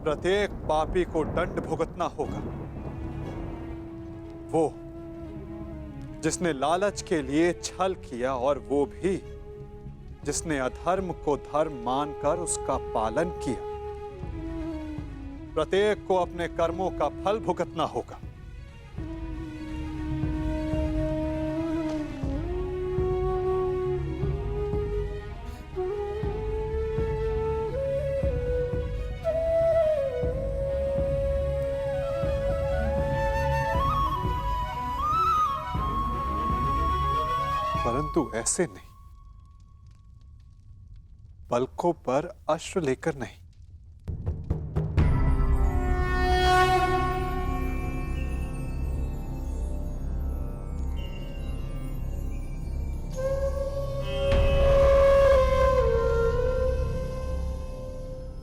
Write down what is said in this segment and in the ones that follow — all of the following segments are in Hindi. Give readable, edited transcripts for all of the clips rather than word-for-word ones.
प्रत्येक पापी को दंड भुगतना होगा। वो जिसने लालच के लिए छल किया, और वो भी जिसने अधर्म को धर्म मानकर उसका पालन किया। प्रत्येक को अपने कर्मों का फल भुगतना होगा। परंतु ऐसे नहीं, पलकों पर अश्रु लेकर नहीं।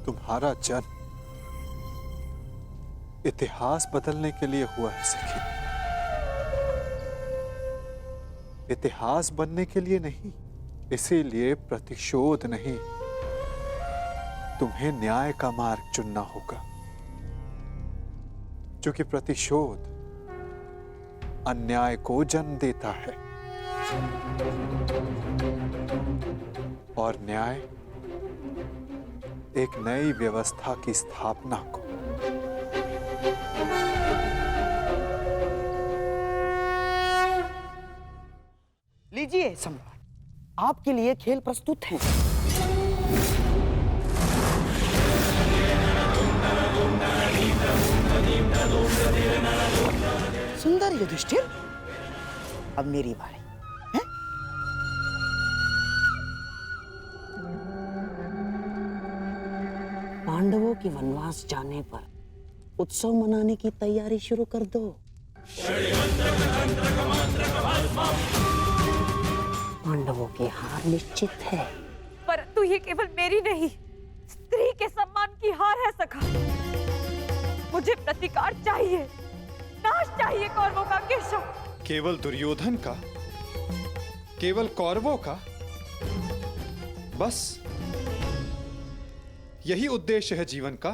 तुम्हारा जन्म इतिहास बदलने के लिए हुआ है सखी, इतिहास बनने के लिए नहीं। इसीलिए प्रतिशोध नहीं, तुम्हें न्याय का मार्ग चुनना होगा, क्योंकि प्रतिशोध अन्याय को जन्म देता है और न्याय एक नई व्यवस्था की स्थापना को। लीजिए सम्राट, आपके लिए खेल प्रस्तुत हैं। सुंदर युधिष्ठिर, अब मेरी बारी है? पांडवों के वनवास जाने पर उत्सव मनाने की तैयारी शुरू कर दो। पांडवों की हार निश्चित है। परंतु ये केवल मेरी नहीं, स्त्री के सम्मान की हार है सखा। मुझे प्रतिकार चाहिए, नाश चाहिए कौरवों का केशव। केवल दुर्योधन का, केवल कौरवों का, बस यही उद्देश्य है जीवन का।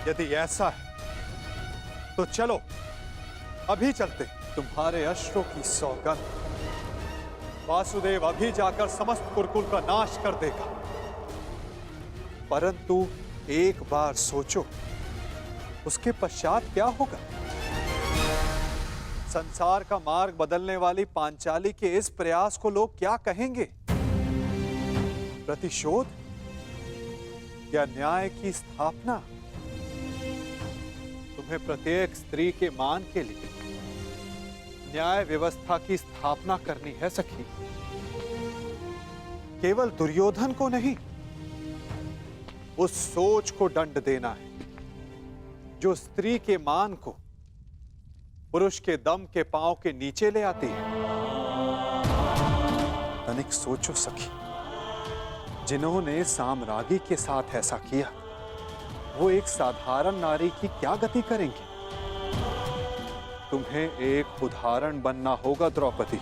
यदि ऐसा है तो चलो अभी चलते। तुम्हारे अश्रों की सौगंध वासुदेव अभी जाकर समस्त कुरुकुल का नाश कर देगा। परंतु एक बार सोचो, उसके पश्चात क्या होगा? संसार का मार्ग बदलने वाली पांचाली के इस प्रयास को लोग क्या कहेंगे? प्रतिशोध या न्याय की स्थापना? तुम्हें प्रत्येक स्त्री के मान के लिए न्याय व्यवस्था की स्थापना करनी है सखी। केवल दुर्योधन को नहीं, उस सोच को दंड देना है जो स्त्री के मान को पुरुष के दम के पांव के नीचे ले आती है। तनिक सोचो सखी, जिन्होंने साम्राज्ञी के साथ ऐसा किया, वो एक साधारण नारी की क्या गति करेंगे? तुम्हें एक उदाहरण बनना होगा द्रौपदी,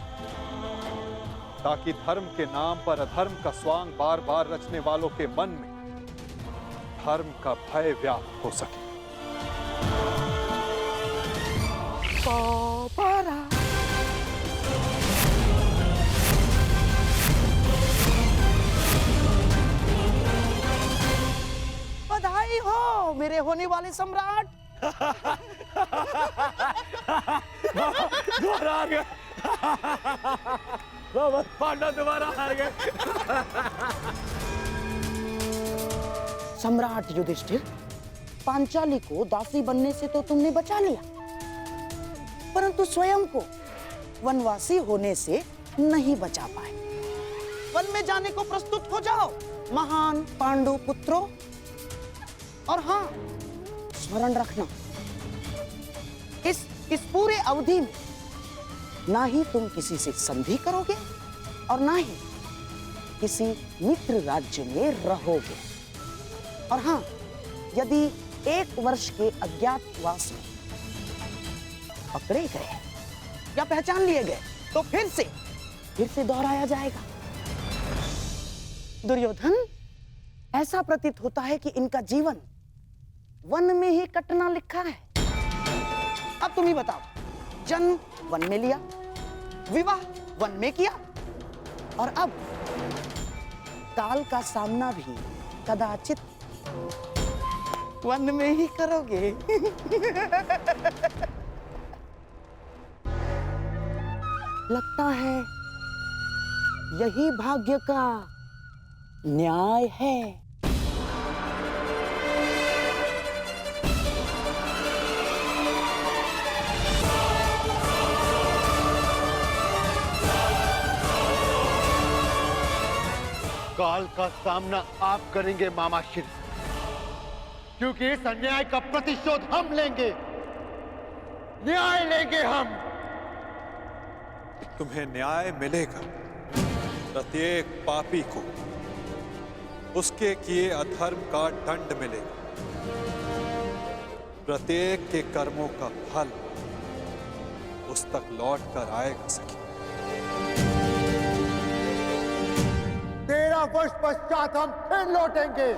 ताकि धर्म के नाम पर अधर्म का स्वांग बार बार रचने वालों के मन में धर्म का भय व्याप्त हो सके। बधाई हो मेरे होने वाले सम्राट। दोबारा आ गए। पांडव दोबारा आ गए। सम्राट युधिष्ठिर, पांचाली को दासी बनने से तो तुमने बचा लिया, परंतु स्वयं को वनवासी होने से नहीं बचा पाए। वन में जाने को प्रस्तुत हो जाओ महान पांडु पुत्रों। और हाँ, स्मरण रखना, इस पूरे अवधि में ना ही तुम किसी से संधि करोगे और ना ही किसी मित्र राज्य में रहोगे। और हाँ, यदि 1 वर्ष के अज्ञातवास में पकड़े गए या पहचान लिए गए तो फिर से दोहराया जाएगा। दुर्योधन, ऐसा प्रतीत होता है कि इनका जीवन वन में ही कटना लिखा है। अब तुम ही बताओ, जन्म वन में लिया, विवाह वन में किया, और अब काल का सामना भी कदाचित वन में ही करोगे। लगता है यही भाग्य का न्याय है। काल का सामना आप करेंगे मामा श्री, क्योंकि इस अन्याय का प्रतिशोध हम लेंगे, न्याय लेंगे हम। तुम्हें न्याय मिलेगा। प्रत्येक पापी को उसके किए अधर्म का दंड मिलेगा। प्रत्येक के कर्मों का फल उस तक लौट कर आएगा सखी। 13 वर्ष पश्चात हम फिर लौटेंगे,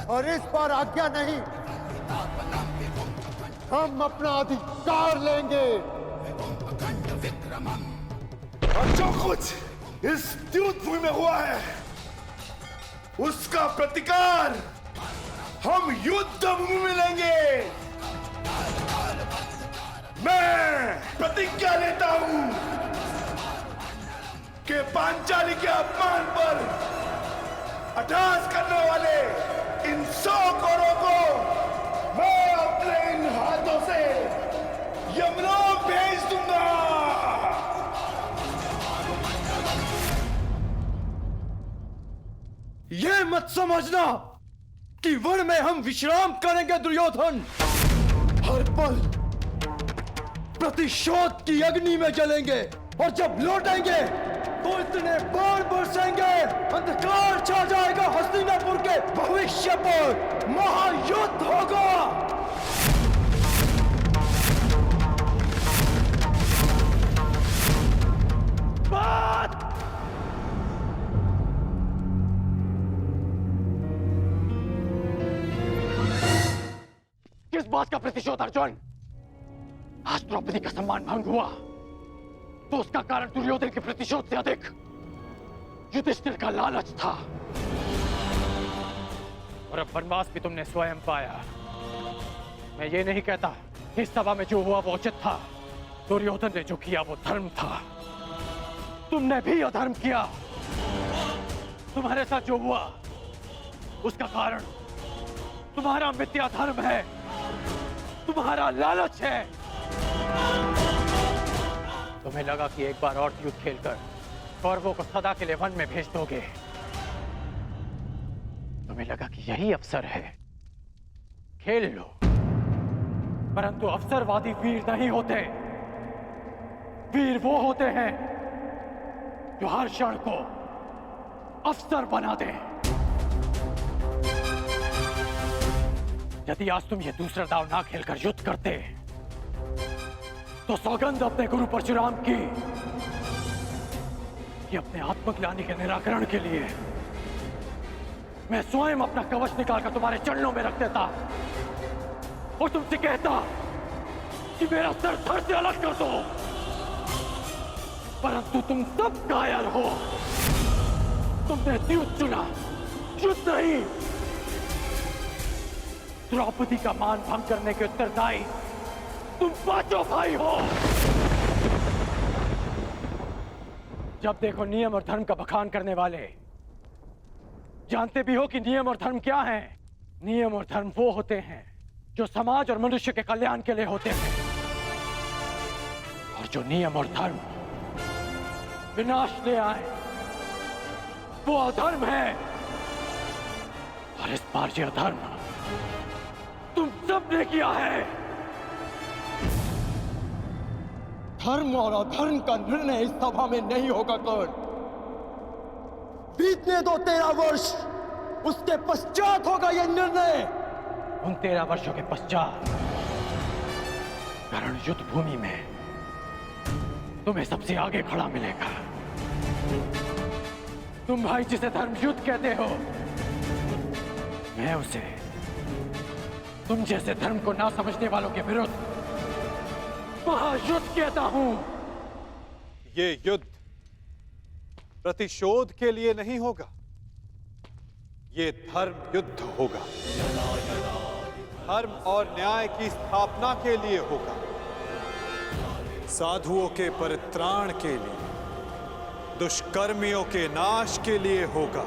और इस बार आज्ञा नहीं, हम अपना अधिकार लेंगे। और जो कुछ इस द्यूत भूमि में हुआ है, उसका प्रतिकार हम युद्ध भूमि में लेंगे। मैं प्रतिज्ञा लेता हूं कि पांचाली के अपमान पर अट्टहास करने वाले इन 100 कौरवों को मैं अपने इन हाथों से यमलोक भेज दूंगा। ये मत समझना कि वन में हम विश्राम करेंगे दुर्योधन। हर पल प्रतिशोध की अग्नि में जलेंगे, और जब लौटेंगे तो इतने बाण बरसेंगे, अंधकार छा जाएगा हस्तिनापुर के भविष्य पर। महायुद्ध होगा। बात किस बात का प्रतिशोध अर्जुन? आज द्रौपदी का सम्मान भंग हुआ तो उसका कारण दुर्योधन के प्रतिशोध से अधिक युधिष्ठिर का लालच था, और अब वनवास भी तुमने स्वयं पाया। मैं ये नहीं कहता इस सभा में जो हुआ वो उचित था। दुर्योधन ने जो किया वो धर्म था। तुमने भी अधर्म किया। तुम्हारे साथ जो हुआ उसका कारण तुम्हारा मिथ्या धर्म है, तुम्हारा लालच है। तुम्हें लगा कि एक बार और युद्ध खेलकर कौरवों को सदा के लिए वन में भेज दोगे। तुम्हें लगा कि यही अवसर है, खेल लो। परंतु अवसरवादी वीर नहीं होते। वीर वो होते हैं जो हर क्षण को अवसर बना दे। यदि आज तुम ये दूसरा दाव ना खेलकर युद्ध करते तो सौगंध अपने गुरु परशुराम की कि अपने आत्मज्ञानी के निराकरण के लिए मैं स्वयं अपना कवच निकालकर तुम्हारे चरणों में रख देता और तुमसे कहता कि मेरा सर धड़ से अलग कर दो। परंतु तुम सब कायर हो। तुमने युद्ध चुना, युद्ध नहीं। द्रौपदी का मान भंग करने के उत्तरदायी तुम पांचों भाई हो। जब देखो नियम और धर्म का बखान करने वाले। जानते भी हो कि नियम और धर्म क्या है? नियम और धर्म वो होते हैं जो समाज और मनुष्य के कल्याण के लिए होते हैं, और जो नियम और धर्म विनाश ले आए वो अधर्म है। और इस बार ये अधर्म तुम सब ने किया है। धर्म और अधर्म का निर्णय इस सभा में नहीं होगा कर्ण। बीतने दो 13 वर्ष, उसके पश्चात होगा यह निर्णय। उन 13 वर्षों के पश्चात कर्ण युद्ध भूमि में तुम्हें सबसे आगे खड़ा मिलेगा। तुम भाई जिसे धर्म युद्ध कहते हो, मैं उसे तुम जैसे धर्म को ना समझने वालों के विरुद्ध महायुद्ध कहता हूं। ये युद्ध प्रतिशोध के लिए नहीं होगा, ये धर्म युद्ध होगा। धर्म और न्याय की स्थापना के लिए होगा, साधुओं के परित्राण के लिए, दुष्कर्मियों के नाश के लिए होगा।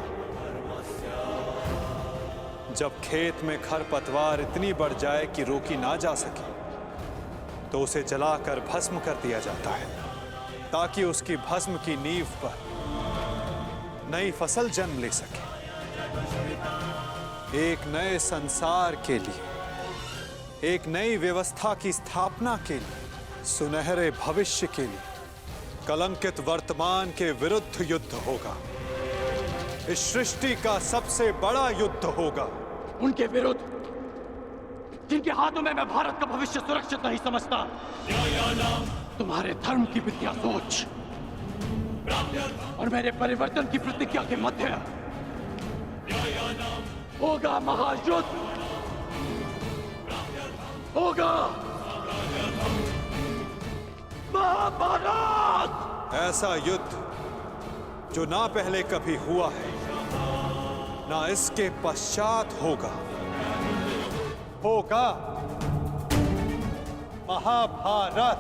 जब खेत में खरपतवार इतनी बढ़ जाए कि रोकी ना जा सके, तो उसे जलाकर भस्म कर दिया जाता है, ताकि उसकी भस्म की नींव पर नई फसल जन्म ले सके। एक नए संसार के लिए, एक नई व्यवस्था की स्थापना के लिए, सुनहरे भविष्य के लिए, कलंकित वर्तमान के विरुद्ध युद्ध होगा। इस सृष्टि का सबसे बड़ा युद्ध होगा। उनके विरुद्ध जिनके हाथों में मैं भारत का भविष्य सुरक्षित नहीं समझता। तुम्हारे धर्म की विद्या सोच और मेरे परिवर्तन की प्रतिज्ञा के मध्य होगा महायुद्ध, होगा महाभारत। ऐसा युद्ध जो ना पहले कभी हुआ है, ना इसके पश्चात होगा। होगा महाभारत।